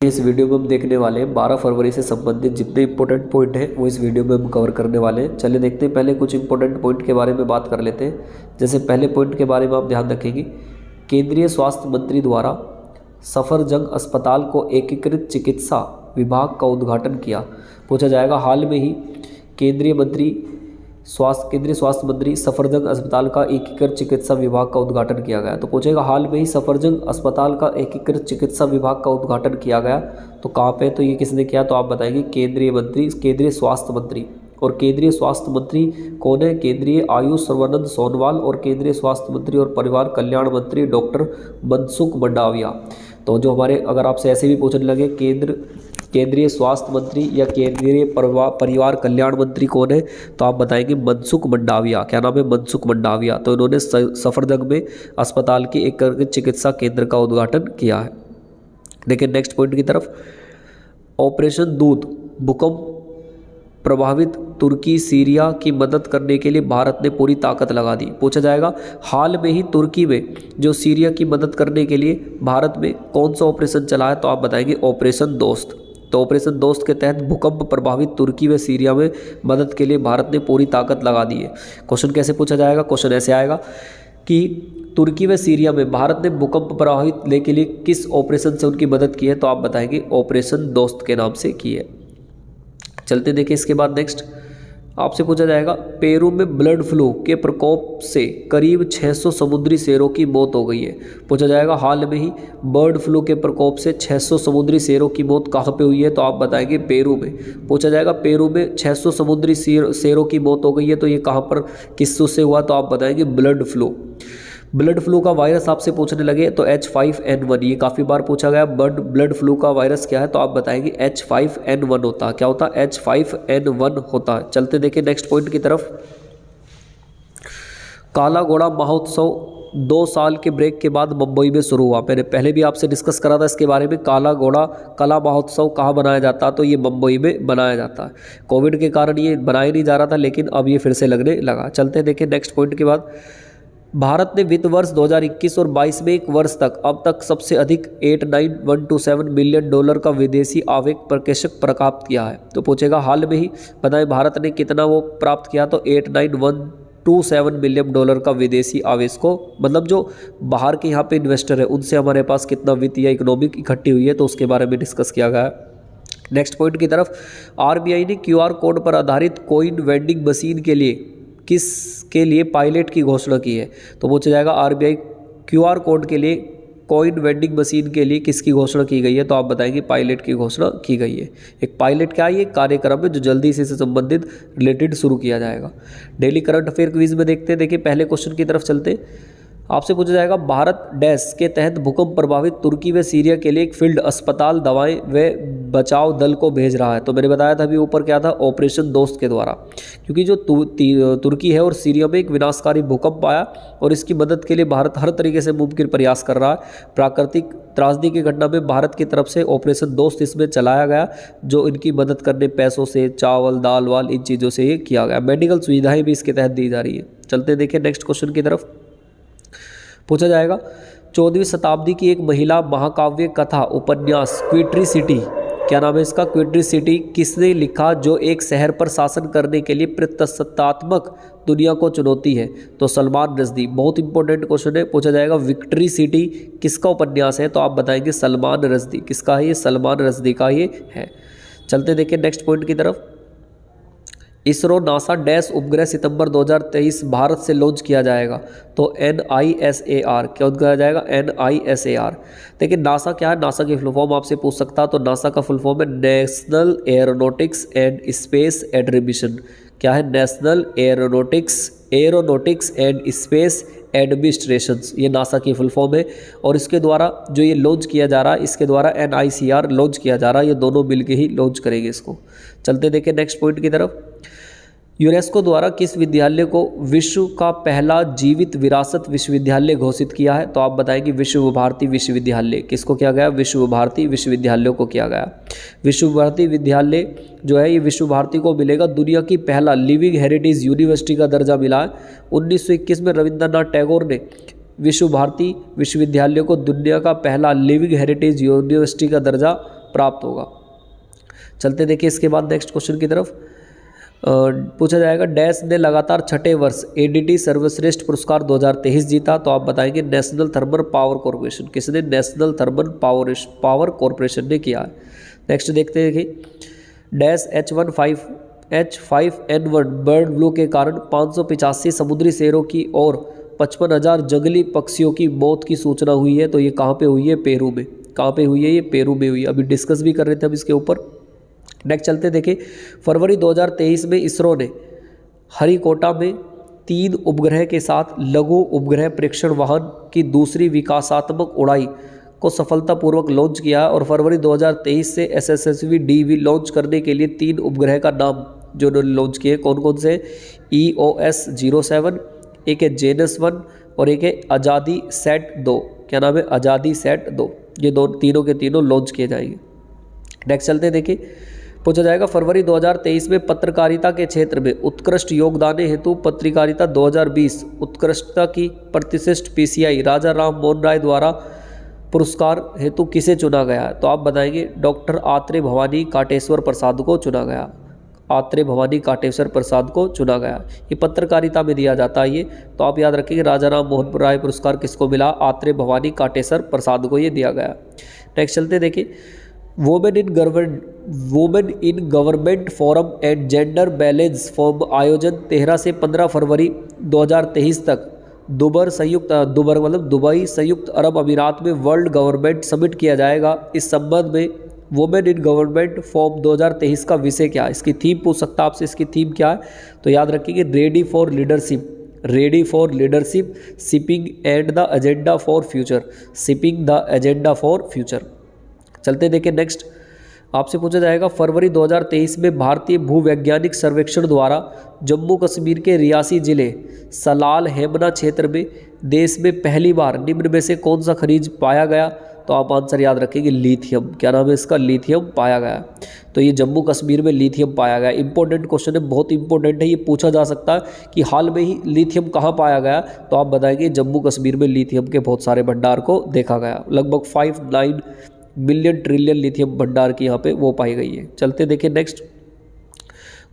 इस वीडियो में हम देखने वाले हैं 12 फरवरी से संबंधित जितने इंपॉर्टेंट पॉइंट हैं वो इस वीडियो में हम कवर करने वाले हैं। चलिए देखते हैं, पहले कुछ इंपॉर्टेंट पॉइंट के बारे में बात कर लेते हैं। जैसे पहले पॉइंट के बारे में आप ध्यान रखेंगे, केंद्रीय स्वास्थ्य मंत्री द्वारा सफदरजंग अस्पताल को एकीकृत चिकित्सा विभाग का उद्घाटन किया। पूछा जाएगा, हाल में ही केंद्रीय स्वास्थ्य मंत्री सफदरजंग अस्पताल का एकीकृत चिकित्सा विभाग का उद्घाटन किया गया। तो पूछेगा, हाल में ही सफदरजंग अस्पताल का एकीकृत चिकित्सा विभाग का उद्घाटन किया गया, तो कहाँ पे? तो ये किसने किया? तो आप बताएंगे केंद्रीय स्वास्थ्य मंत्री। और केंद्रीय स्वास्थ्य मंत्री कौन है? केंद्रीय आयुष सर्बानंद सोनोवाल और केंद्रीय स्वास्थ्य मंत्री और परिवार कल्याण मंत्री डॉक्टर मनसुख मंडाविया। तो जो हमारे, अगर आपसे ऐसे भी पूछने लगे केंद्रीय स्वास्थ्य मंत्री या केंद्रीय परिवार कल्याण मंत्री कौन है, तो आप बताएंगे मनसुख मंडाविया। क्या नाम है? मनसुख मंडाविया। तो इन्होंने सफदरजंग में अस्पताल के एक चिकित्सा केंद्र का उद्घाटन किया है। देखिए नेक्स्ट पॉइंट की तरफ, ऑपरेशन दूत, भूकंप प्रभावित तुर्की सीरिया की मदद करने के लिए भारत ने पूरी ताकत लगा दी। पूछा जाएगा, हाल में ही तुर्की में जो सीरिया की मदद करने के लिए भारत में कौन सा ऑपरेशन चला है, तो आप बताएंगे ऑपरेशन दोस्त। तो ऑपरेशन दोस्त के तहत भूकंप प्रभावित तुर्की व सीरिया में मदद के लिए भारत ने पूरी ताकत लगा दी है। क्वेश्चन कैसे पूछा जाएगा? क्वेश्चन ऐसे आएगा कि तुर्की व सीरिया में भारत ने भूकंप प्रभावित ले के लिए किस ऑपरेशन से उनकी मदद की है, तो आप बताएंगे ऑपरेशन दोस्त के नाम से की है। चलते देखिए, इसके बाद नेक्स्ट आपसे पूछा जाएगा, पेरू में ब्लड फ्लू के प्रकोप से करीब 600 समुद्री शेरों की मौत हो गई है। पूछा जाएगा, हाल में ही बर्ड फ्लू के प्रकोप से 600 समुद्री शेरों की मौत कहाँ पे हुई है, तो आप बताएंगे पेरू में। पूछा जाएगा, पेरू में 600 समुद्री शेरों की मौत हो गई है, तो ये कहाँ पर, किस से हुआ, तो आप बताएंगे ब्लड फ्लू। ब्लड फ्लू का वायरस आपसे पूछने लगे तो H5N1, ये काफ़ी बार पूछा गया। ब्लड फ्लू का वायरस क्या है, तो आप बताएंगे H5N1 होता है। क्या होता है? H5N1 होता है। चलते देखिए नेक्स्ट पॉइंट की तरफ, काला घोड़ा महोत्सव 2 साल के ब्रेक के बाद मुंबई में शुरू हुआ। मैंने पहले भी आपसे डिस्कस करा था इसके बारे में। काला घोड़ा कला महोत्सव कहाँ बनाया जाता है, तो ये मुंबई में बनाया जाता है। कोविड के कारण ये बनाया नहीं जा रहा था, लेकिन अब ये फिर से लगने लगा। चलते देखिए नेक्स्ट पॉइंट के बाद, भारत ने वित्त वर्ष 2021 और 22 में एक वर्ष तक अब तक सबसे अधिक $89,127 मिलियन का विदेशी आवेग प्रक्षेपण प्राप्त किया है। तो पूछेगा, हाल में ही बताएं भारत ने कितना वो प्राप्त किया, तो $89,127 मिलियन का विदेशी आवेश को, मतलब जो बाहर के यहाँ पे इन्वेस्टर है उनसे हमारे पास कितना वित्त या इकोनॉमिक इकट्ठी हुई है, तो उसके बारे में डिस्कस किया गया है। नेक्स्ट पॉइंट की तरफ, आरबीआई ने QR कोड पर आधारित कॉइन वेंडिंग मशीन के लिए किसके लिए पायलट की घोषणा की है, तो पूछा जाएगा आरबीआई QR कोड के लिए कॉइन वेंडिंग मशीन के लिए किसकी घोषणा की गई है, तो आप बताएंगे पायलट की घोषणा की गई है। एक पायलट क्या है? ये कार्यक्रम है जो जल्दी से संबंधित रिलेटेड शुरू किया जाएगा। डेली करंट अफेयर क्विज में देखते हैं। देखिए पहले क्वेश्चन की तरफ चलते, आपसे पूछा जाएगा, भारत डैश के तहत भूकंप प्रभावित तुर्की व सीरिया के लिए एक फील्ड अस्पताल, दवाएं व बचाव दल को भेज रहा है। तो मैंने बताया था अभी ऊपर क्या था, ऑपरेशन दोस्त के द्वारा, क्योंकि जो तुर्की है और सीरिया में एक विनाशकारी भूकंप आया और इसकी मदद के लिए भारत हर तरीके से मुमकिन प्रयास कर रहा है। प्राकृतिक त्रासदी की घटना में भारत की तरफ से ऑपरेशन दोस्त इसमें चलाया गया, जो इनकी मदद करने पैसों से, चावल दाल वाल इन चीज़ों से ये किया गया। मेडिकल सुविधाएँ भी इसके तहत दी जा रही है। चलते देखिए नेक्स्ट क्वेश्चन की तरफ, पूछा जाएगा, 14वीं शताब्दी की एक महिला महाकाव्य कथा उपन्यास क्विट्री सिटी, क्या नाम है इसका? क्विट्री सिटी किसने लिखा, जो एक शहर पर शासन करने के लिए प्रतीकात्मक दुनिया को चुनौती है, तो सलमान रश्दी। बहुत इंपॉर्टेंट क्वेश्चन है। पूछा जाएगा, विक्ट्री सिटी किसका उपन्यास है, तो आप बताएंगे सलमान रश्दी। किसका है ये? सलमान रश्दी का ये है। चलते देखिए नेक्स्ट पॉइंट की तरफ, इसरो नासा डैश उपग्रह सितंबर 2023 भारत से लॉन्च किया जाएगा, तो NISAR। क्या किया जाएगा? NISAR। देखिए नासा क्या है, नासा की फुल फॉर्म आपसे पूछ सकता है, तो नासा का फुल फॉर्म है national aeronautics and space administration. क्या है? National aeronautics and space administration, ये नासा की फुल फॉर्म है। और इसके द्वारा जो ये लॉन्च किया जा रहा है, इसके द्वारा NICR लॉन्च किया जा रहा है, ये दोनों मिलके ही लॉन्च करेंगे इसको। चलते देखें नेक्स्ट पॉइंट की तरफ, यूनेस्को द्वारा किस विद्यालय को विश्व का पहला जीवित विरासत विश्वविद्यालय घोषित किया है, तो आप बताएंगे विश्व भारती विश्वविद्यालय। किसको किया गया? विश्व भारती विश्वविद्यालय को किया गया। विश्व भारती विद्यालय जो है ये विश्व भारती को मिलेगा दुनिया की पहला लिविंग हेरिटेज यूनिवर्सिटी का दर्जा मिला है। 1921 में रविंद्रनाथ टैगोर ने विश्व भारती विश्वविद्यालय को दुनिया का पहला लिविंग हेरिटेज यूनिवर्सिटी का दर्जा प्राप्त होगा। चलते देखिए इसके बाद नेक्स्ट क्वेश्चन की तरफ। पूछा जाएगा डैश ने लगातार छठे वर्ष एडीटी सर्वश्रेष्ठ पुरस्कार 2023 जीता, तो आप बताएंगे नेशनल थर्मल पावर कॉर्पोरेशन। किसने? नेशनल थर्मल पावर कॉर्पोरेशन ने किया है। नेक्स्ट देखते हैं कि डैश H5N1 बर्ड फ्लू के कारण 585 समुद्री शेरों की और 55,000 जंगली पक्षियों की मौत की सूचना हुई है। तो ये कहाँ पे हुई है? पेरू में। कहाँ पे हुई है? ये पेरू में हुई है। अभी डिस्कस भी कर रहे थे हम इसके ऊपर। नेक्स्ट चलते देखिए, फरवरी 2023 में इसरो ने हरिकोटा में 3 उपग्रह के साथ लघु उपग्रह प्रेक्षण वाहन की दूसरी विकासात्मक उड़ाई को सफलतापूर्वक लॉन्च किया है। और फरवरी 2023 से SSSV-DV लॉन्च करने के लिए 3 उपग्रह का नाम जो उन्होंने लॉन्च किए, कौन कौन से? EOS-07, एक है JENS-1 और एक है आज़ादी सेट 2। क्या नाम है? आज़ादी सेट 2। ये तीनों के तीनों लॉन्च किए जाएंगे। नेक्स्ट चलते देखिए, पूछा जाएगा फरवरी 2023 में पत्रकारिता के क्षेत्र में उत्कृष्ट योगदान हेतु पत्रकारिता 2020 उत्कृष्टता की प्रतिष्ठित PCI राजा राम मोहन राय द्वारा पुरस्कार हेतु किसे चुना गया है? तो आप बताएंगे डॉक्टर आत्रेय भवानी काटेश्वर प्रसाद को चुना गया। आत्रेय भवानी काटेश्वर प्रसाद को चुना गया। ये पत्रकारिता में दिया जाता है ये, तो आप याद रखिएगा राजा राम मोहन राय पुरस्कार किसको मिला? आत्रेय भवानी काटेश्वर प्रसाद को ये दिया गया। नेक्स्ट चलते देखिए, women in government forum and gender balance forum आयोजन 13 से 15 फरवरी 2023 तक दुबई संयुक्त अरब अमीरात में वर्ल्ड गवर्नमेंट समिट किया जाएगा। इस संबंध में वुमेन इन गवर्नमेंट फोरम 2023 का विषय क्या है? इसकी थीम पूछ सकता है आपसे, इसकी थीम क्या है? तो याद रखिए ready for leadership shipping and the agenda for future. चलते देखिए नेक्स्ट, आपसे पूछा जाएगा फरवरी 2023 में भारतीय भूवैज्ञानिक सर्वेक्षण द्वारा जम्मू कश्मीर के रियासी जिले सलाल हेमना क्षेत्र में देश में पहली बार निम्न में से कौन सा खनिज पाया गया? तो आप आंसर याद रखेंगे लिथियम। क्या नाम है इसका? लिथियम पाया गया। तो ये जम्मू कश्मीर में लिथियम पाया गया। इंपॉर्टेंट क्वेश्चन है, बहुत इंपॉर्टेंट है, ये पूछा जा सकता है कि हाल में ही लिथियम कहाँ पाया गया? तो आप बताएंगे जम्मू कश्मीर में लिथियम के बहुत सारे भंडार को देखा गया। लगभग 59 मिलियन ट्रिलियन लिथियम भंडार की यहाँ पे वो पाई गई है। चलते देखिए नेक्स्ट,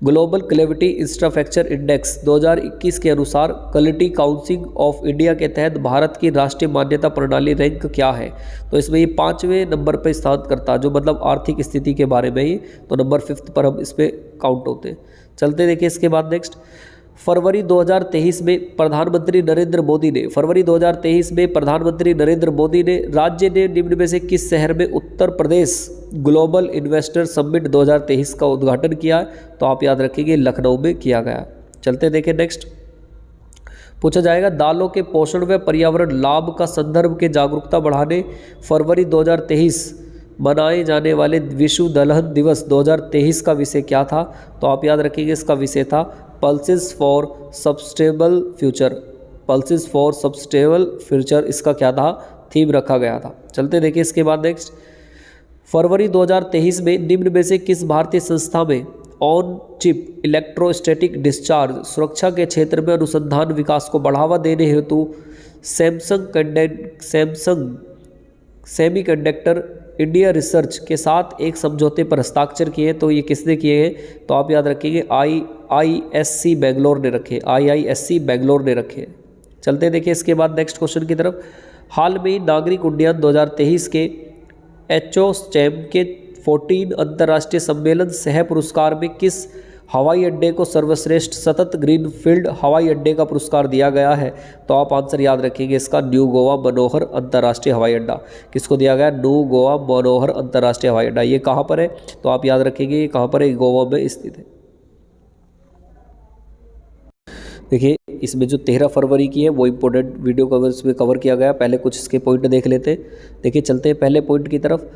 ग्लोबल क्लेविटी इंफ्रास्ट्रक्चर इंडेक्स 2021 के अनुसार क्वालिटी काउंसिल ऑफ इंडिया के तहत भारत की राष्ट्रीय मान्यता प्रणाली रैंक क्या है? तो इसमें ये 5वें नंबर पर स्थान करता है, जो मतलब आर्थिक स्थिति के बारे में ही, तो नंबर 5 पर हम इस पर काउंट होते हैं। चलते देखिए इसके बाद नेक्स्ट, फरवरी 2023 में प्रधानमंत्री नरेंद्र मोदी ने राज्य ने निम्न में से किस शहर में Uttar Pradesh global investor summit 2023 का उद्घाटन किया है? तो आप याद रखेंगे लखनऊ में किया गया। चलते देखें नेक्स्ट, पूछा जाएगा दालों के पोषण व पर्यावरण लाभ का संदर्भ के जागरूकता बढ़ाने फरवरी 2023 मनाए जाने वाले विश्व दलहन दिवस 2023 का विषय क्या था? तो आप याद रखेंगे इसका विषय था पल्सेस फॉर सस्टेनेबल फ्यूचर। इसका क्या था? थीम रखा गया था। चलते देखिए इसके बाद नेक्स्ट, फरवरी 2023 में निम्न में से किस भारतीय संस्था में ऑन चिप इलेक्ट्रोस्टैटिक डिस्चार्ज सुरक्षा के क्षेत्र में अनुसंधान विकास को बढ़ावा देने हेतु सैमसंग सेमीकंडक्टर इंडिया रिसर्च के साथ एक समझौते पर हस्ताक्षर किए? तो ये किसने किए हैं? तो आप याद रखेंगे IISc बेंगलोर ने रखे। चलते देखिए इसके बाद नेक्स्ट क्वेश्चन की तरफ, हाल में नागरिक उड्डयन 2023 के HOSCHAM के 14 अंतर्राष्ट्रीय सम्मेलन सह पुरस्कार में किस हवाई अड्डे को सर्वश्रेष्ठ सतत ग्रीनफील्ड हवाई अड्डे का पुरस्कार दिया गया है? तो आप आंसर याद रखेंगे इसका न्यू गोवा मनोहर अंतर्राष्ट्रीय हवाई अड्डा। किसको दिया गया? न्यू गोवा मनोहर अंतर्राष्ट्रीय हवाई अड्डा। ये कहाँ पर है? तो आप याद रखेंगे ये कहाँ पर है? गोवा में स्थित है। देखिए इसमें जो 13 फरवरी की है वो इम्पोर्टेंट वीडियो कवर इसमें कवर किया गया। पहले कुछ इसके पॉइंट देख लेते हैं। देखिए चलते हैं पहले पॉइंट की तरफ।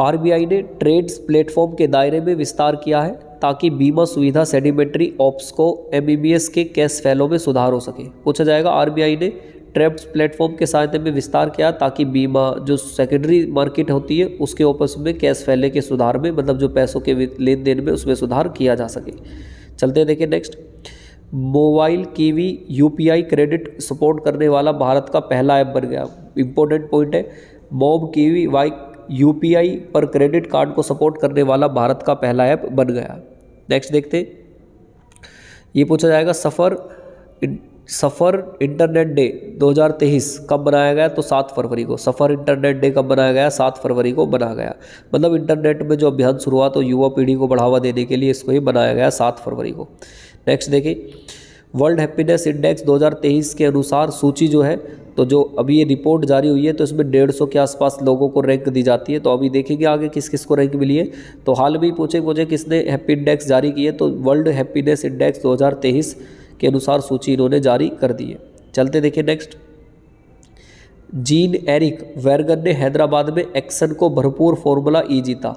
RBI ने ट्रेड्स प्लेटफॉर्म के दायरे में विस्तार किया है ताकि बीमा सुविधा सेडिमेंट्री ऑप्स को MBBS के कैश फैलों में सुधार हो सके। पूछा जाएगा RBI ने ट्रेड्स प्लेटफॉर्म के सहायता में विस्तार किया ताकि बीमा जो सेकेंडरी मार्केट होती है उसके ऑप्स में कैश फैले के सुधार में, मतलब जो पैसों के लेन देन में उसमें सुधार किया जा सके। चलते देखिए next, mobile kiwi UPI credit support करने वाला भारत का पहला ऐप बन गया। इंपॉर्टेंट पॉइंट है, मोब कीवी यूपीआई पर क्रेडिट कार्ड को सपोर्ट करने वाला भारत का पहला ऐप बन गया। नेक्स्ट देखते हैं, ये पूछा जाएगा सफ़र इंटरनेट डे 2023 कब बनाया गया, तो 7 फरवरी को। सफ़र इंटरनेट डे कब बनाया गया, 7 फरवरी को बनाया गया। मतलब इंटरनेट में जो अभियान शुरू हुआ तो युवा पीढ़ी को बढ़ावा देने के लिए इसको ही बनाया गया 7 फरवरी को। नेक्स्ट देखिए, वर्ल्ड हैप्पीनेस इंडेक्स 2023 के अनुसार सूची जो है, तो जो अभी ये रिपोर्ट जारी हुई है तो इसमें 150 के आसपास लोगों को रैंक दी जाती है। तो अभी देखेंगे आगे किस किस को रैंक मिली है। तो हाल में ही पूछे मुझे किसने हैप्पी इंडेक्स जारी की है, तो वर्ल्ड हैप्पीनेस इंडेक्स 2023 के अनुसार सूची इन्होंने जारी कर दी है। चलते देखिए नेक्स्ट, जीन एरिक वेर्गन ने हैदराबाद में एक्सन को भरपूर फॉर्मूला ई जीता।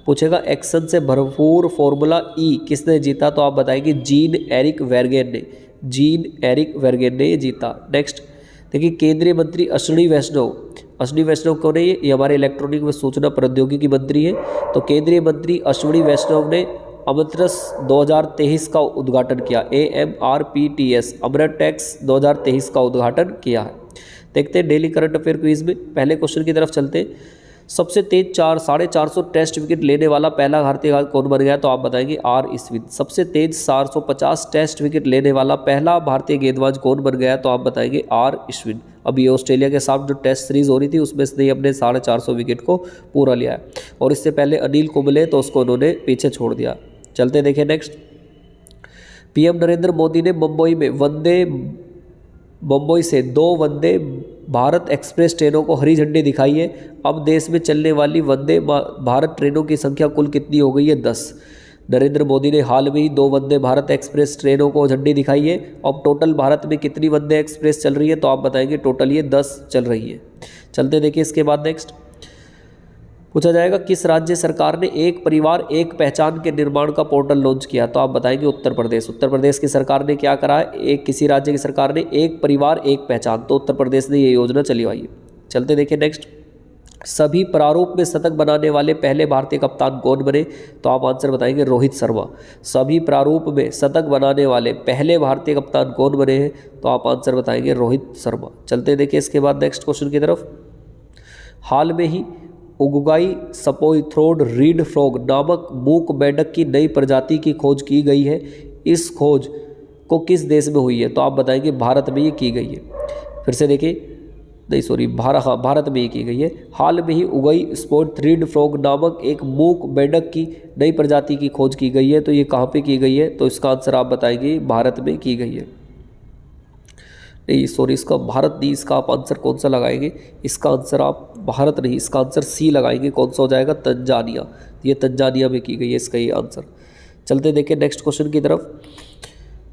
पूछेगा एक्सन से भरपूर फॉर्मूला ई किसने जीता, तो आप बताएंगे जीन एरिक वेर्गन ने। जीन एरिक वेर्गन ने ये जीता। नेक्स्ट देखिए, केंद्रीय मंत्री अश्विनी वैष्णव कौन है, ये हमारे इलेक्ट्रॉनिक व सूचना प्रौद्योगिकी मंत्री है। तो केंद्रीय मंत्री अश्विनी वैष्णव ने अमृतरस 2023 का उद्घाटन किया। AMRPTS अमृतटेक्स 2023 का उद्घाटन किया है। देखते हैं डेली करंट अफेयर क्विज में पहले क्वेश्चन की तरफ चलते हैं। सबसे तेज 450 टेस्ट विकेट लेने वाला पहला भारतीय कौन बन गया, तो आप बताएंगे आर अश्विन। सबसे तेज 450 टेस्ट विकेट लेने वाला पहला भारतीय गेंदबाज कौन बन गया, तो आप बताएंगे आर अश्विन। अभी ऑस्ट्रेलिया के साथ जो टेस्ट सीरीज हो रही थी उसमें इसने अपने 450 विकेट को पूरा लिया है। और इससे पहले अनिल कुंबले तो उसको उन्होंने पीछे छोड़ दिया। चलते देखें नेक्स्ट, पीएम नरेंद्र मोदी ने मुंबई से 2 वंदे भारत एक्सप्रेस ट्रेनों को हरी झंडी दिखाई है। अब देश में चलने वाली वंदे भारत ट्रेनों की संख्या कुल कितनी हो गई है, 10। नरेंद्र मोदी ने हाल में ही 2 वंदे भारत एक्सप्रेस ट्रेनों को झंडी दिखाई है। अब टोटल भारत में कितनी वंदे एक्सप्रेस चल रही है, तो आप बताएंगे टोटल ये 10 चल रही है। चलते देखिए इसके बाद नेक्स्ट पूछा जाएगा, किस राज्य सरकार ने एक परिवार एक पहचान के निर्माण का पोर्टल लॉन्च किया, तो आप बताएंगे उत्तर प्रदेश। उत्तर प्रदेश की सरकार ने क्या करा है, किसी राज्य की सरकार ने एक परिवार एक पहचान, तो उत्तर प्रदेश ने ये योजना चलवाई है। चलते देखिए नेक्स्ट, सभी प्रारूप में शतक बनाने वाले पहले भारतीय कप्तान कौन बने, तो आप आंसर बताएंगे रोहित शर्मा। सभी प्रारूप में शतक बनाने वाले पहले भारतीय कप्तान कौन बने हैं, तो आप आंसर बताएंगे रोहित शर्मा। चलते देखिए इसके बाद नेक्स्ट क्वेश्चन की तरफ, हाल में ही उगुआई सपोइथ्रोड रीड फ्रॉग नामक मूक मेंढक की नई प्रजाति की खोज की गई है। इस खोज को किस देश में हुई है, तो आप बताएंगे भारत में ये की गई है। फिर से देखिए, भारत में ये की गई है। हाल में ही उगुआई सपोइथ्रोड फ्रॉग नामक एक मूक मेंढक की नई प्रजाति की खोज की गई है। तो ये कहाँ पे की गई है, तो इसका आंसर आप बताएंगे भारत में की गई है। नहीं सॉरी, इसका भारत नहीं, इसका आप आंसर कौन सा लगाएंगे, इसका आंसर आप भारत नहीं, इसका आंसर सी लगाएंगे। कौन सा हो जाएगा, तंजानिया। ये तंजानिया में की गई है इसका ये आंसर। चलते देखिए नेक्स्ट क्वेश्चन की तरफ,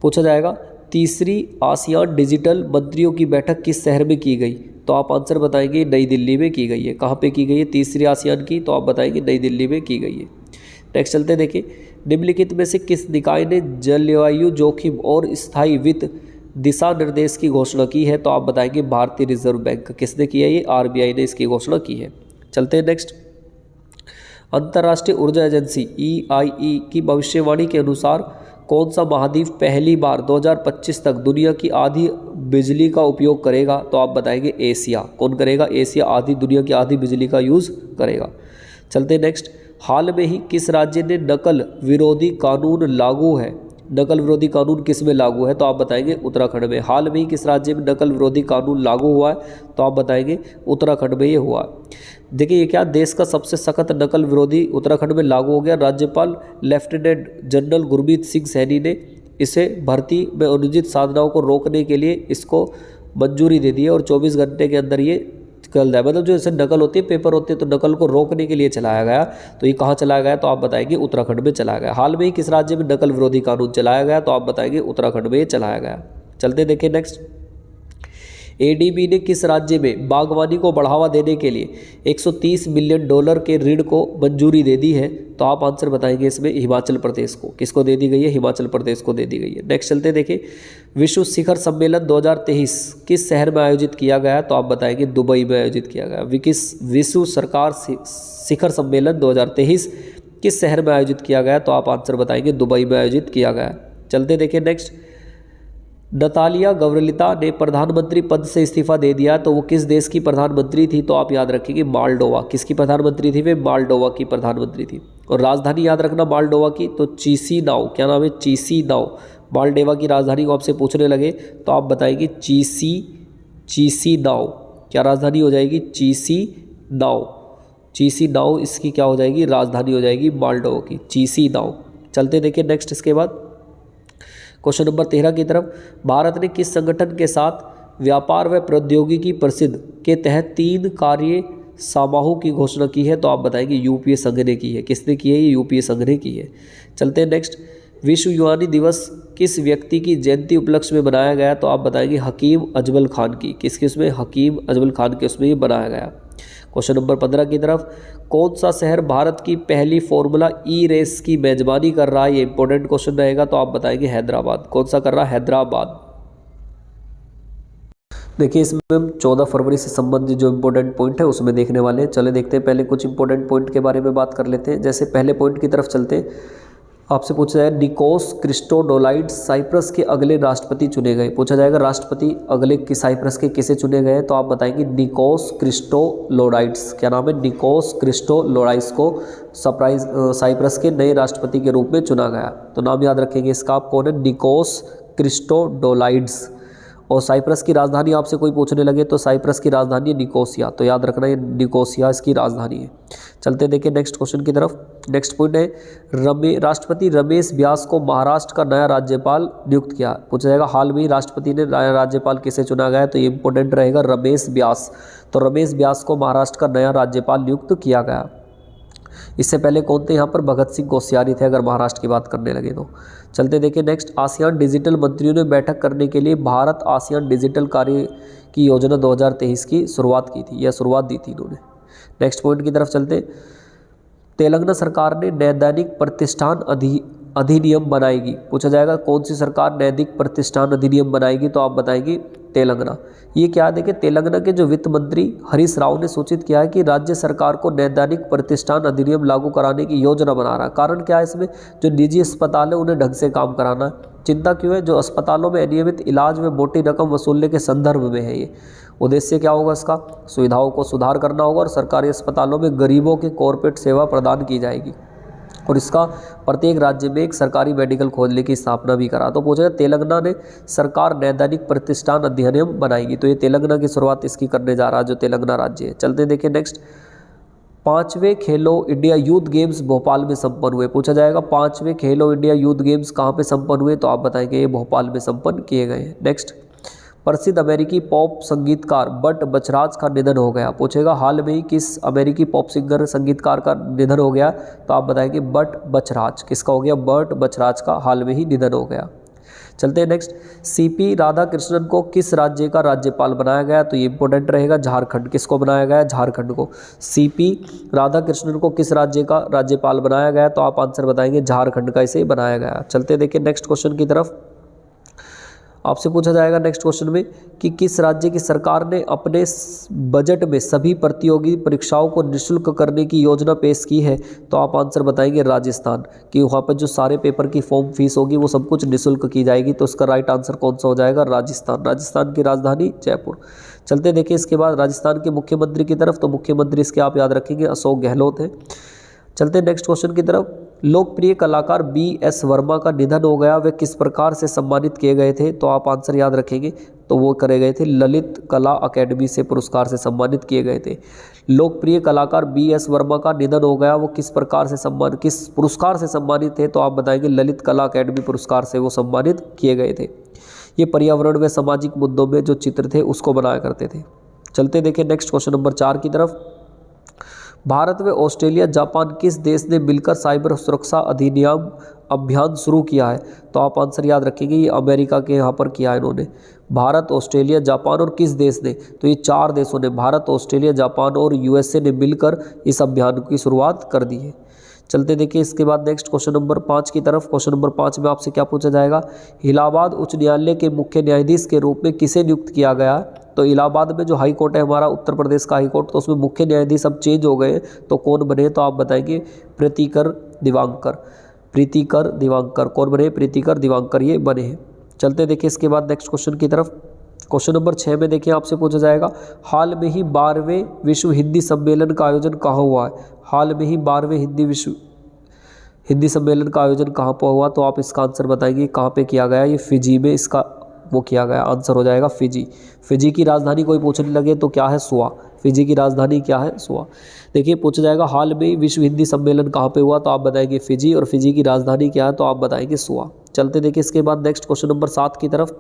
पूछा जाएगा तीसरी आसियान डिजिटल मंत्रियों की बैठक किस शहर में की गई, तो आप आंसर बताएंगे नई दिल्ली में की गई है। कहाँ पे की गई है तीसरी आसियान की, तो आप बताएंगे नई दिल्ली में की गई है। नेक्स्ट चलते देखिए, निम्नलिखित में से किस निकाय ने जलवायु जोखिम और स्थायी वित्त दिशा निर्देश की घोषणा की है, तो आप बताएंगे भारतीय रिजर्व बैंक। किसने की है, ये आरबीआई ने इसकी घोषणा की है। चलते हैं नेक्स्ट, अंतर्राष्ट्रीय ऊर्जा एजेंसी EIE की भविष्यवाणी के अनुसार कौन सा महाद्वीप पहली बार 2025 तक दुनिया की आधी बिजली का उपयोग करेगा, तो आप बताएंगे एशिया। कौन करेगा, एशिया आधी दुनिया की आधी बिजली का यूज़ करेगा। चलते नेक्स्ट, हाल में ही किस राज्य ने नकल विरोधी कानून लागू है, नकल विरोधी कानून किस में लागू है, तो आप बताएंगे उत्तराखंड में। हाल में ही किस राज्य में नकल विरोधी कानून लागू हुआ है, तो आप बताएंगे उत्तराखंड में ये हुआ है। देखिए ये क्या, देश का सबसे सख्त नकल विरोधी उत्तराखंड में लागू हो गया। राज्यपाल लेफ्टिनेंट जनरल गुरमीत सिंह सैनी ने इसे भर्ती में अनुचित साधनाओं को रोकने के लिए इसको मंजूरी दे दी है और 24 घंटे के अंदर ये चल जाए। मतलब जो ऐसे नकल होती है, पेपर होते हैं, तो नकल को रोकने के लिए चलाया गया। तो ये कहाँ चलाया गया, तो आप बताएंगे उत्तराखंड में चलाया गया। हाल में ही किस राज्य में नकल विरोधी कानून चलाया गया, तो आप बताएंगे उत्तराखंड में ये चलाया गया। चलते देखें नेक्स्ट, ADB ने किस राज्य में बागवानी को बढ़ावा देने के लिए $130 मिलियन के ऋण को मंजूरी दे दी है, तो आप आंसर बताएंगे इसमें हिमाचल प्रदेश को। किसको दे दी गई है, हिमाचल प्रदेश को दे दी गई है। नेक्स्ट चलते देखें, विश्व शिखर सम्मेलन 2023 किस शहर में आयोजित किया गया, तो आप बताएंगे दुबई में आयोजित किया गया। विश्व सरकार शिखर सम्मेलन 2023 किस शहर में आयोजित किया गया, तो आप आंसर बताएंगे दुबई में आयोजित किया गया। चलते देखें नेक्स्ट, नतालिया गव्रलिता ने प्रधानमंत्री पद से इस्तीफा दे दिया, तो वो किस देश की प्रधानमंत्री थी? तो आप याद रखेंगे मालडोवा। किसकी प्रधानमंत्री थी वे? मालडोवा की प्रधानमंत्री थी। और राजधानी याद रखना मालडोवा की, तो चिसिनाउ। क्या नाम है? चिसिनाउ। मालडोवा की राजधानी को आपसे पूछने लगे तो आप बताएंगे चिसिनाउ। क्या राजधानी हो जाएगी? चिसिनाउ। चिसिनाउ इसकी क्या हो जाएगी? राजधानी हो जाएगी मालडोवा की, चिसिनाउ। चलते देखिए नेक्स्ट इसके बाद क्वेश्चन नंबर 13 की तरफ। भारत ने किस संगठन के साथ व्यापार व प्रौद्योगिकी परिषद के तहत 3 कार्य समारोह की घोषणा की है? तो आप बताएंगे यूपीए संघ ने की है। किसने की है? ये यूपीए संघ ने की है। चलते हैं नेक्स्ट। विश्व युवानी दिवस किस व्यक्ति की जयंती उपलक्ष्य में बनाया गया? तो आप बताएंगे हकीम अजमल खान की। किसके उसमें? हकीम अजमल खान के उसमें ये बनाया गया। क्वेश्चन नंबर 15 की तरफ। कौन सा शहर भारत की पहली फॉर्मूला ई रेस की मेजबानी कर रहा है? ये इंपॉर्टेंट क्वेश्चन रहेगा, तो आप बताएंगे हैदराबाद। कौन सा कर रहा है? हैदराबाद। देखिए इसमें हम 14 फरवरी से संबंधित जो इंपॉर्टेंट पॉइंट है उसमें देखने वाले हैं। चले देखते हैं, पहले कुछ इंपॉर्टेंट पॉइंट के बारे में बात कर लेते हैं। जैसे पहले पॉइंट की तरफ चलते हैं। आपसे पूछा जाए निकोस क्रिस्टोडोलाइड्स साइप्रस के अगले राष्ट्रपति चुने गए। पूछा जाएगा राष्ट्रपति अगले की साइप्रस के किसे चुने गए? तो आप बताएंगे निकोस क्रिस्टोलोडाइड्स। क्या नाम है? निकोस क्रिस्टोलोडाइड्स को साइप्रस के नए राष्ट्रपति के रूप में चुना गया। तो नाम याद रखेंगे इसका आप, कौन है? निकोस क्रिस्टोडोलाइड्स। और साइप्रस की राजधानी आपसे कोई पूछने लगे तो साइप्रस की राजधानी है निकोसिया। तो याद रखना ये निकोसिया इसकी राजधानी है। चलते देखिए नेक्स्ट क्वेश्चन की तरफ। नेक्स्ट पॉइंट है राष्ट्रपति रमेश व्यास को महाराष्ट्र का नया राज्यपाल नियुक्त किया। पूछा जाएगा हाल में ही राष्ट्रपति ने नया राज्यपाल किसे चुना गया? तो ये इंपॉर्टेंट रहेगा रमेश व्यास। तो रमेश व्यास को महाराष्ट्र का नया राज्यपाल नियुक्त किया गया। इससे पहले कौन थे यहाँ पर? भगत सिंह कोश्यारी थे, अगर महाराष्ट्र की बात करने लगे तो। चलते देखिए नेक्स्ट। आसियान डिजिटल मंत्रियों ने बैठक करने के लिए भारत आसियान डिजिटल कार्य की योजना 2023 की शुरुआत की थी, या शुरुआत दी थी इन्होंने। नेक्स्ट पॉइंट की तरफ चलते। तेलंगाना सरकार ने नैदानिक प्रतिष्ठान अधिनियम बनाएगी। पूछा जाएगा कौन सी सरकार नैतिक प्रतिष्ठान अधिनियम बनाएगी? तो आप बताएंगे तेलंगाना। ये क्या? देखिए तेलंगाना के जो वित्त मंत्री हरीश राव ने सूचित किया है कि राज्य सरकार को नैदानिक प्रतिष्ठान अधिनियम लागू कराने की योजना बना रहा है। कारण क्या है इसमें? जो निजी अस्पताल है उन्हें ढंग से काम कराना है। चिंता क्यों है? जो अस्पतालों में अनियमित इलाज में मोटी रकम वसूलने के संदर्भ में है ये। उद्देश्य क्या होगा इसका? सुविधाओं को सुधार करना होगा और सरकारी अस्पतालों में गरीबों की कॉर्पोरेट सेवा प्रदान की जाएगी। और इसका प्रत्येक राज्य में एक सरकारी मेडिकल खोलने की स्थापना भी करा। तो पूछा तेलंगाना ने सरकार नैदानिक प्रतिष्ठान अधिनियम बनाएगी। तो ये तेलंगाना की शुरुआत इसकी करने जा रहा है जो तेलंगाना राज्य है। चलते देखिए नेक्स्ट। 5वें खेलो इंडिया यूथ गेम्स भोपाल में संपन्न हुए। पूछा जाएगा 5वें खेलो इंडिया यूथ गेम्स कहाँ पे संपन्न हुए? तो आप बताएंगे ये भोपाल में संपन्न किए गए हैं। नेक्स्ट। प्रसिद्ध अमेरिकी पॉप संगीतकार बट बचराज का निधन हो गया। पूछेगा हाल में ही किस अमेरिकी पॉप सिंगर संगीतकार का निधन हो गया? तो आप बताएंगे बट बचराज। किसका हो गया? बट बचराज का हाल में ही निधन हो गया। चलते हैं नेक्स्ट। सीपी राधाकृष्णन को किस राज्य का राज्यपाल बनाया गया? तो ये इंपॉर्टेंट रहेगा झारखंड। किसको बनाया गया? झारखंड को। सीपी राधाकृष्णन को किस राज्य का राज्यपाल बनाया गया? तो आप आंसर बताएंगे झारखंड का इसे बनाया गया। चलते देखिए नेक्स्ट क्वेश्चन की तरफ। आपसे पूछा जाएगा नेक्स्ट क्वेश्चन में कि किस राज्य की सरकार ने अपने बजट में सभी प्रतियोगी परीक्षाओं को निःशुल्क करने की योजना पेश की है? तो आप आंसर बताएंगे राजस्थान, कि वहाँ पर जो सारे पेपर की फॉर्म फीस होगी वो सब कुछ निःशुल्क की जाएगी। तो उसका राइट आंसर कौन सा हो जाएगा? राजस्थान। राजस्थान की राजधानी जयपुर। चलते देखिए इसके बाद राजस्थान के मुख्यमंत्री की तरफ। तो मुख्यमंत्री इसके आप याद रखेंगे अशोक गहलोत है। चलते नेक्स्ट क्वेश्चन की तरफ। लोकप्रिय कलाकार BS वर्मा का निधन हो गया, वे किस प्रकार से सम्मानित किए गए थे? तो आप आंसर याद रखेंगे, तो वो करे गए थे ललित कला अकेडमी से पुरस्कार से सम्मानित किए गए थे। लोकप्रिय कलाकार BS वर्मा का निधन हो गया, वो किस प्रकार से किस पुरस्कार से सम्मानित थे? तो आप बताएंगे ललित कला अकेडमी पुरस्कार से वो सम्मानित किए गए थे। ये पर्यावरण व सामाजिक मुद्दों में जो चित्र थे उसको बनाया करते थे। चलते देखें नेक्स्ट क्वेश्चन नंबर 4 की तरफ। भारत व ऑस्ट्रेलिया जापान किस देश ने मिलकर साइबर सुरक्षा अधिनियम अभियान शुरू किया है? तो आप आंसर याद रखेंगे ये अमेरिका के यहाँ पर किया है इन्होंने। भारत, ऑस्ट्रेलिया, जापान और किस देश ने? तो ये 4 देशों ने, भारत, ऑस्ट्रेलिया, जापान और USA ने मिलकर इस अभियान की शुरुआत कर दी है। चलते देखिए इसके बाद नेक्स्ट क्वेश्चन नंबर 5 की तरफ। क्वेश्चन नंबर 5 में आपसे क्या पूछा जाएगा? इलाहाबाद उच्च न्यायालय के मुख्य न्यायाधीश के रूप में किसे नियुक्त किया गया? तो इलाहाबाद में जो हाई कोर्ट है हमारा उत्तर प्रदेश का हाई कोर्ट, तो उसमें मुख्य न्यायाधीश अब चेंज हो गए, तो कौन बने? तो आप बताएंगे प्रीतिकर दिवाकर। प्रीतिकर दिवाकर कौन बने? प्रीतिकर दिवाकर ये बने हैं। चलते देखिए इसके बाद नेक्स्ट क्वेश्चन की तरफ। क्वेश्चन नंबर 6 में देखिए आपसे पूछा जाएगा, हाल में ही 12वें विश्व हिंदी सम्मेलन का आयोजन कहाँ हुआ है। हाल में ही 12वें हिंदी सम्मेलन का आयोजन कहाँ पर हुआ, तो आप इसका आंसर बताएंगे कहाँ पे किया गया। ये फिजी में इसका वो किया गया, आंसर हो जाएगा फिजी। फिजी की राजधानी कोई पूछने लगे तो क्या है, सुआ। फिजी की राजधानी क्या है, सुआ। देखिए पूछा जाएगा हाल में विश्व हिंदी सम्मेलन कहाँ पे हुआ, तो आप बताएंगे फिजी, और फिजी की राजधानी क्या है, तो आप बताएंगे सुआ। चलते देखिए इसके बाद नेक्स्ट क्वेश्चन नंबर 7 की तरफ।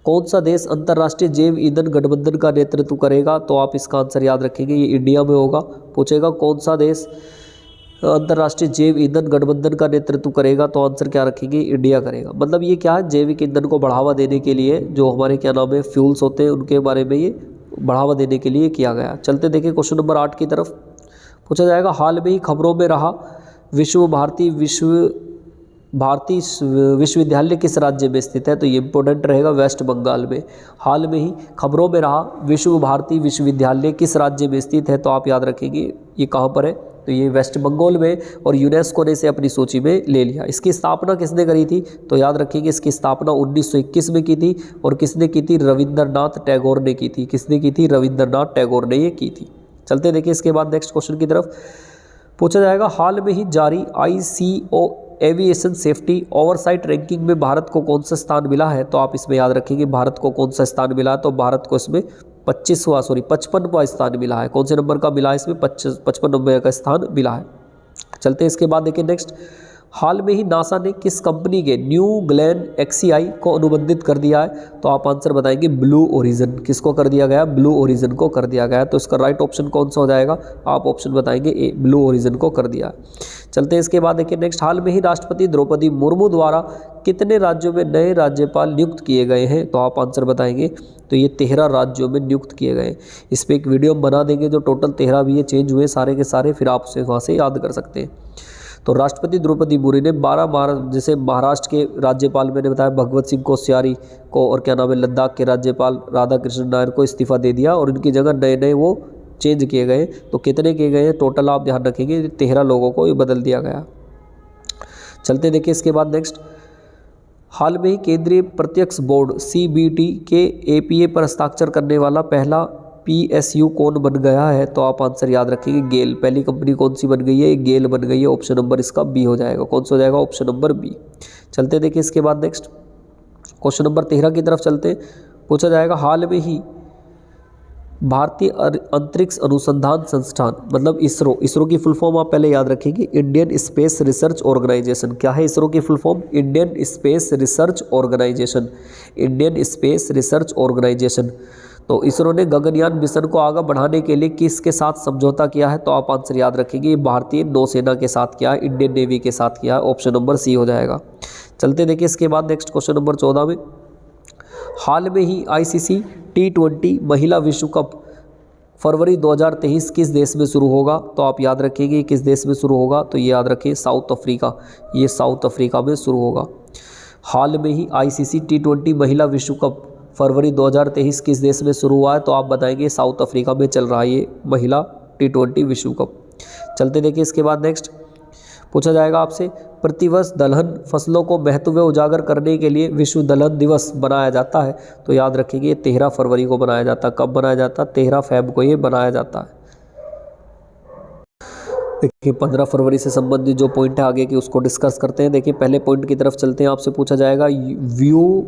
कौन सा देश अंतर्राष्ट्रीय जैव ईंधन गठबंधन का नेतृत्व करेगा, तो आप इसका आंसर याद रखेंगे, ये इंडिया में होगा। पूछेगा कौन सा देश अंतर्राष्ट्रीय जैव ईंधन गठबंधन का नेतृत्व करेगा, तो आंसर क्या रखेंगे, इंडिया करेगा। मतलब ये क्या है, जैविक ईंधन को बढ़ावा देने के लिए जो हमारे क्या नाम है फ्यूल्स होते हैं उनके बारे में ये बढ़ावा देने के लिए किया गया। चलते देखिए क्वेश्चन नंबर 8 की तरफ। पूछा जाएगा हाल में ही खबरों में रहा भारती विश्वविद्यालय किस राज्य में स्थित है, तो ये इंपॉर्टेंट रहेगा, वेस्ट बंगाल में। हाल में ही खबरों में रहा भारती विश्वविद्यालय किस राज्य में स्थित है, तो आप याद रखेंगे ये कहाँ पर है, तो ये वेस्ट बंगाल में, और यूनेस्को ने इसे अपनी सूची में ले लिया। इसकी स्थापना किसने करी थी, तो याद रखेंगे इसकी स्थापना 1921 में की थी, और किसने की थी, रविंद्रनाथ टैगोर ने की थी। किसने की थी, रविंद्रनाथ टैगोर ने ये की थी। चलते देखिए इसके बाद नेक्स्ट क्वेश्चन की तरफ। पूछा जाएगा हाल में ही जारी ICO aviation safety oversight ranking में भारत को कौन सा स्थान मिला है, तो आप इसमें याद रखेंगे भारत को कौन सा स्थान मिला है, तो भारत को इसमें 55वां स्थान मिला है। कौन से नंबर का मिला है, इसमें 55 नंबर का स्थान मिला है। चलते हैं इसके बाद देखिए नेक्स्ट। हाल में ही नासा ने किस कंपनी के न्यू ग्लेन XCI को अनुबंधित कर दिया है, तो आप आंसर बताएंगे ब्लू ओरिजिन। किसको कर दिया गया, ब्लू ओरिजिन को कर दिया गया। तो इसका राइट ऑप्शन कौन सा हो जाएगा, आप ऑप्शन बताएंगे ए, ब्लू ओरिजिन को कर दिया है। चलते हैं इसके बाद देखिए नेक्स्ट। हाल में ही राष्ट्रपति द्रौपदी मुर्मू द्वारा कितने राज्यों में नए राज्यपाल नियुक्त किए गए हैं, तो आप आंसर बताएंगे, तो ये 13 राज्यों में नियुक्त किए गए। इस पर एक वीडियो बना देंगे जो टोटल 13 भी ये चेंज हुए सारे के सारे, फिर आप उसे वहाँ से याद कर सकते हैं। तो राष्ट्रपति द्रौपदी मुर्मू ने 12 जैसे महाराष्ट्र के राज्यपाल मैंने बताया भगवत सिंह कोश्यारी को, और क्या नाम है लद्दाख के राज्यपाल राधा कृष्ण नायर को इस्तीफा दे दिया, और इनकी जगह नए नए वो चेंज किए गए। तो कितने किए गए हैं टोटल, आप ध्यान रखेंगे 13 लोगों को ये बदल दिया गया। चलते देखिए इसके बाद नेक्स्ट। हाल में ही केंद्रीय प्रत्यक्ष बोर्ड CBT के APA पर हस्ताक्षर करने वाला पहला PSU कौन बन गया है, तो आप आंसर याद रखेंगे गेल। पहली कंपनी कौन सी बन गई है, गेल बन गई है। ऑप्शन नंबर इसका बी हो जाएगा। कौन सा हो जाएगा, ऑप्शन नंबर बी। चलते देखिए इसके बाद नेक्स्ट क्वेश्चन नंबर 13 की तरफ चलते। पूछा जाएगा हाल में ही भारतीय अंतरिक्ष अनुसंधान संस्थान मतलब इसरो की फुल फॉर्म आप पहले याद रखेंगे, इंडियन स्पेस रिसर्च ऑर्गेनाइजेशन। क्या है इसरो की full form, Indian Space Research Organisation. Indian Space Research Organisation. तो इसरो ने गगनयान मिशन को आगे बढ़ाने के लिए किसके साथ समझौता किया है, तो आप आंसर याद रखेंगे भारतीय नौसेना के साथ किया है, इंडियन नेवी के साथ किया है। ऑप्शन नंबर सी हो जाएगा। चलते देखिए इसके बाद नेक्स्ट क्वेश्चन नंबर 14 में। हाल में ही ICC T20 महिला विश्व कप फरवरी 2023 किस देश में शुरू होगा, तो आप याद रखेंगे किस देश में शुरू होगा, तो ये याद रखें साउथ अफ्रीका। ये साउथ अफ्रीका में शुरू होगा। हाल में ही ICC T20 महिला विश्व कप फरवरी 2023 किस देश में शुरू हुआ है, तो आप बताएंगे साउथ अफ्रीका में चल रहा है ये महिला T20 विश्व कप। चलते देखिए इसके बाद नेक्स्ट पूछा जाएगा आपसे, प्रतिवर्ष दलहन फसलों को महत्व उजागर करने के लिए विश्व दलहन दिवस बनाया जाता है, तो याद रखिए 13 फरवरी को बनाया जाता है। कब बनाया जाता है, 13 फ़रवरी को ये बनाया जाता है। देखिए 15 फरवरी से संबंधित जो पॉइंट है आगे की उसको डिस्कस करते हैं। देखिए पहले पॉइंट की तरफ चलते हैं। आपसे पूछा जाएगा व्यू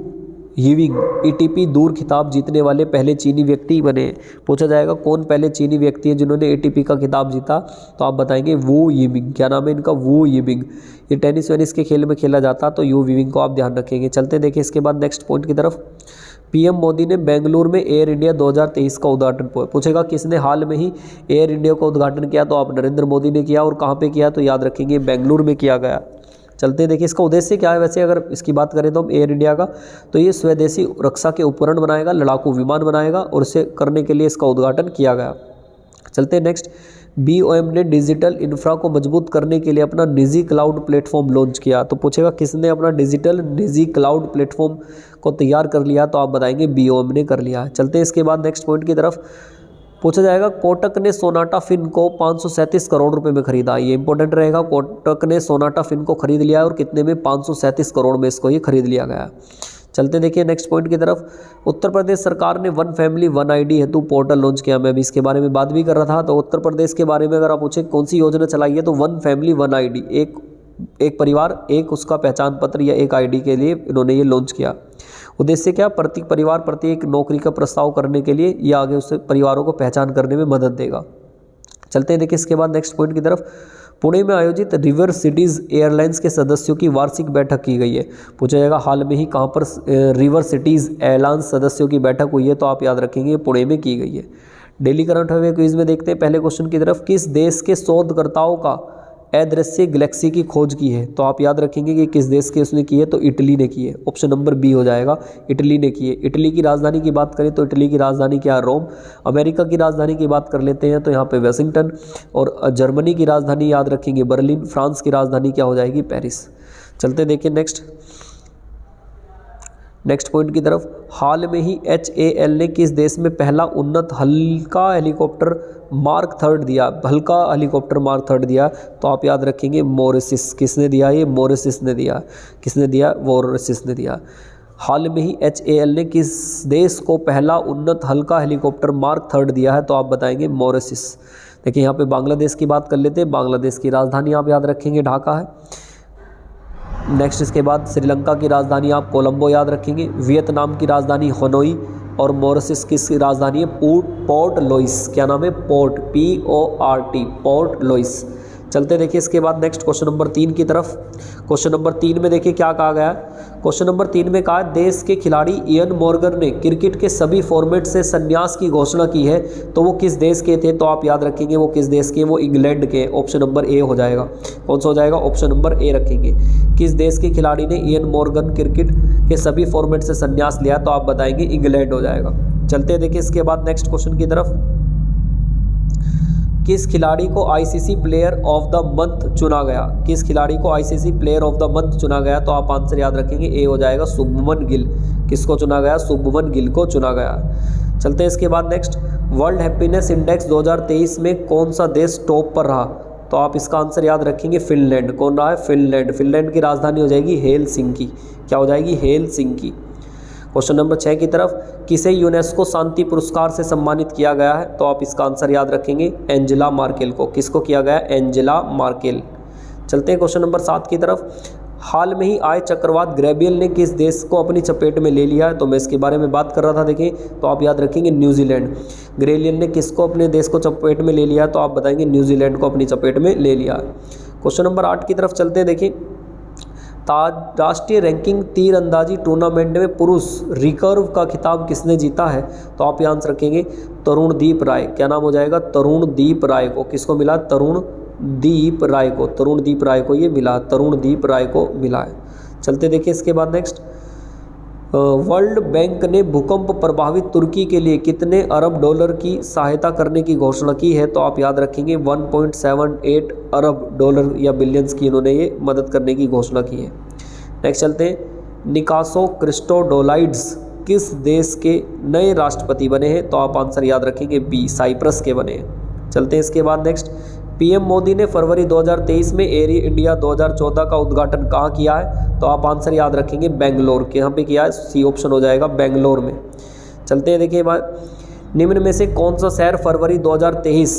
यिविंग ATP दूर खिताब जीतने वाले पहले चीनी व्यक्ति बने। पूछा जाएगा कौन पहले चीनी व्यक्ति है जिन्होंने ATP का खिताब जीता, तो आप बताएंगे वू यिविंग। क्या नाम है इनका, वू यिविंग। ये टेनिस वेनिस के खेल में खेला जाता, तो यू यिविंग को आप ध्यान रखेंगे। चलते देखिए इसके बाद नेक्स्ट पॉइंट की तरफ। PM मोदी ने बेंगलुरु में एयर इंडिया 2023 का उद्घाटन। पूछेगा किसने हाल में ही एयर इंडिया का उद्घाटन किया, तो आप नरेंद्र मोदी ने किया। और कहाँ पे किया, तो याद रखेंगे बेंगलुरु में किया गया। चलते देखिए इसका उद्देश्य क्या है। वैसे अगर इसकी बात करें तो हम एयर इंडिया का, तो ये स्वदेशी रक्षा के उपकरण बनाएगा, लड़ाकू विमान बनाएगा, और इसे करने के लिए इसका उद्घाटन किया गया। चलते नेक्स्ट। BOM ने डिजिटल इंफ्रा को मजबूत करने के लिए अपना निजी क्लाउड प्लेटफॉर्म लॉन्च किया। तो पूछेगा किसने अपना निजी क्लाउड प्लेटफॉर्म को तैयार कर लिया, तो आप बताएंगे BOM ने कर लिया है। चलते इसके बाद नेक्स्ट पॉइंट की तरफ। पूछा जाएगा कोटक ने सोनाटा फिन को 537 करोड़ रुपए में खरीदा। ये इंपॉर्टेंट रहेगा, कोटक ने सोनाटा फिन को खरीद लिया है और कितने में, 537 करोड़ में इसको ये खरीद लिया गया। चलते देखिए नेक्स्ट पॉइंट की तरफ। उत्तर प्रदेश सरकार ने वन फैमिली वन आईडी हेतु पोर्टल लॉन्च किया। मैं अभी इसके बारे में बात भी कर रहा था। तो उत्तर प्रदेश के बारे में अगर आप पूछे कौन सी योजना चलाई है, तो वन फैमिली वन आईडी, एक परिवार एक उसका पहचान पत्र या एक आईडी के लिए इन्होंने ये लॉन्च किया। उद्देश्य क्या, प्रत्येक परिवार प्रत्येक नौकरी का प्रस्ताव करने के लिए या आगे उससे परिवारों को पहचान करने में मदद देगा। चलते हैं देखिए इसके बाद नेक्स्ट पॉइंट की तरफ। पुणे में आयोजित रिवर सिटीज़ एयरलाइंस के सदस्यों की वार्षिक बैठक की गई है। पूछा जाएगा हाल में ही कहाँ पर रिवर सिटीज़ एयरलाइंस सदस्यों की बैठक हुई है, तो आप याद रखेंगे पुणे में की गई है। डेली करंट अफेयर क्विज में देखते हैं पहले क्वेश्चन की तरफ। किस देश के शोधकर्ताओं का अदृश्य गैलेक्सी की खोज की है, तो आप याद रखेंगे कि किस देश के उसने की है, तो इटली ने की है। ऑप्शन नंबर बी हो जाएगा, इटली ने की है। इटली की राजधानी की बात करें तो इटली की राजधानी क्या है, रोम। अमेरिका की राजधानी की बात कर लेते हैं तो यहाँ पे वाशिंगटन। और जर्मनी की राजधानी याद रखेंगे बर्लिन। फ्रांस की राजधानी क्या हो जाएगी, पेरिस। चलते देखिए नेक्स्ट पॉइंट की तरफ। हाल में ही HAL ने किस देश में पहला उन्नत हल्का हेलीकॉप्टर मार्क 3 दिया, हल्का हेलीकॉप्टर मार्क 3 दिया, तो आप याद रखेंगे मॉरिशस। किसने दिया, ये मॉरिशस ने दिया। किसने दिया, मॉरिशस ने दिया। हाल में ही HAL ने किस देश को पहला उन्नत हल्का हेलीकॉप्टर मार्क 3 दिया है, तो आप बताएंगे मॉरिशस। देखिए यहाँ पे बांग्लादेश की बात कर लेते हैं। बांग्लादेश की राजधानी आप याद रखेंगे ढाका है। नेक्स्ट इसके बाद श्रीलंका की राजधानी आप कोलंबो याद रखेंगे। वियतनाम की राजधानी हनोई। और मॉरिशस की राजधानी है पोर्ट लुइस। क्या नाम है, पोर्ट, PORT, पोर्ट लुइस। चलते देखिए इसके बाद नेक्स्ट क्वेश्चन नंबर 3 की तरफ। क्वेश्चन नंबर 3 में देखिए क्या कहा गया है। क्वेश्चन नंबर 3 में कहा देश के खिलाड़ी इयन मॉर्गन ने क्रिकेट के सभी फॉर्मेट से संन्यास की घोषणा की है, तो वो किस देश के थे, तो आप याद रखेंगे वो किस देश के, वो इंग्लैंड के। ऑप्शन नंबर ए हो जाएगा। कौन सा हो जाएगा, ऑप्शन नंबर ए रखेंगे। किस देश के खिलाड़ी ने इयन मॉर्गन क्रिकेट के सभी फॉर्मेट से संन्यास लिया, तो आप बताएंगे इंग्लैंड हो जाएगा। चलते देखिए इसके बाद नेक्स्ट क्वेश्चन की तरफ। किस खिलाड़ी को ICC player of the month चुना गया, किस खिलाड़ी को ICC player of the month चुना गया, तो आप आंसर याद रखेंगे ए हो जाएगा, शुभमन गिल। किसको चुना गया, शुभमन गिल को चुना गया। चलते हैं इसके बाद नेक्स्ट। वर्ल्ड हैप्पीनेस इंडेक्स 2023 में कौन सा देश टॉप पर रहा, तो आप इसका आंसर याद रखेंगे फिनलैंड। कौन रहा है, फिनलैंड। फिनलैंड की राजधानी हो जाएगी हेलसिंकी। क्या हो जाएगी, हेलसिंकी। क्वेश्चन नंबर 6 की तरफ। किसे यूनेस्को शांति पुरस्कार से सम्मानित किया गया है, तो आप इसका आंसर याद रखेंगे एंजेला मार्केल को। किसको किया गया, एंजेला मार्केल। चलते हैं क्वेश्चन नंबर 7 की तरफ। हाल में ही आए चक्रवात ग्रेबियल ने किस देश को अपनी चपेट में ले लिया है, तो मैं इसके बारे में बात कर रहा था। देखिए तो आप याद रखेंगे न्यूजीलैंड। ग्रेबियल ने किसको अपने देश को चपेट में ले लिया, तो आप बताएंगे न्यूजीलैंड को अपनी चपेट में ले लिया। क्वेश्चन नंबर 8 की तरफ चलते हैं। देखिए राष्ट्रीय रैंकिंग तीरंदाजी टूर्नामेंट में पुरुष रिकर्व का खिताब किसने जीता है, तो आप यहाँ आंसर रखेंगे तरुणदीप राय। क्या नाम हो जाएगा, तरुणदीप राय को। किसको मिला, तरुणदीप राय को। तरुणदीप राय को ये मिला, तरुणदीप राय को मिला है। चलते देखिए इसके बाद नेक्स्ट। वर्ल्ड बैंक ने भूकंप प्रभावित तुर्की के लिए कितने अरब डॉलर की सहायता करने की घोषणा की है, तो आप याद रखेंगे 1.78 अरब डॉलर या बिलियंस की इन्होंने ये मदद करने की घोषणा की है। नेक्स्ट चलते हैं। निकासो क्रिस्टोडोलाइड्स किस देश के नए राष्ट्रपति बने हैं, तो आप आंसर याद रखेंगे बी, साइप्रस के बने हैं। चलते हैं इसके बाद नेक्स्ट। PM मोदी ने फरवरी 2023 में एयर इंडिया 2014 का उद्घाटन कहाँ किया है, तो आप आंसर याद रखेंगे बेंगलोर के। यहाँ पे किया है, सी ऑप्शन हो जाएगा, बेंगलोर में। चलते हैं देखिए निम्न में से कौन सा शहर फरवरी 2023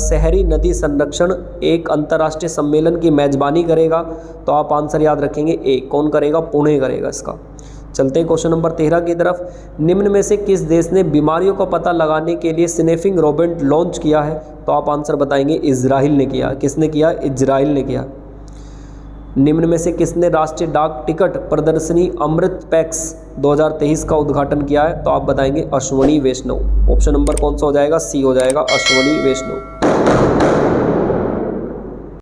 शहरी नदी संरक्षण एक अंतर्राष्ट्रीय सम्मेलन की मेजबानी करेगा, तो आप आंसर याद रखेंगे ए। कौन करेगा, पुणे करेगा इसका। चलते हैं क्वेश्चन नंबर 13 की तरफ। निम्न में से किस देश ने बीमारियों का पता लगाने के लिए स्निफिंग रोबोट लॉन्च किया है, तो आप आंसर बताएंगे इजराइल ने किया। किसने किया, इजराइल ने किया। निम्न में से किसने राष्ट्रीय डाक टिकट प्रदर्शनी अमृत पैक्स 2023 का उद्घाटन किया है, तो आप बताएंगे अश्वनी वैष्णव। ऑप्शन नंबर कौन सा हो जाएगा, सी हो जाएगा, अश्वनी वैष्णव।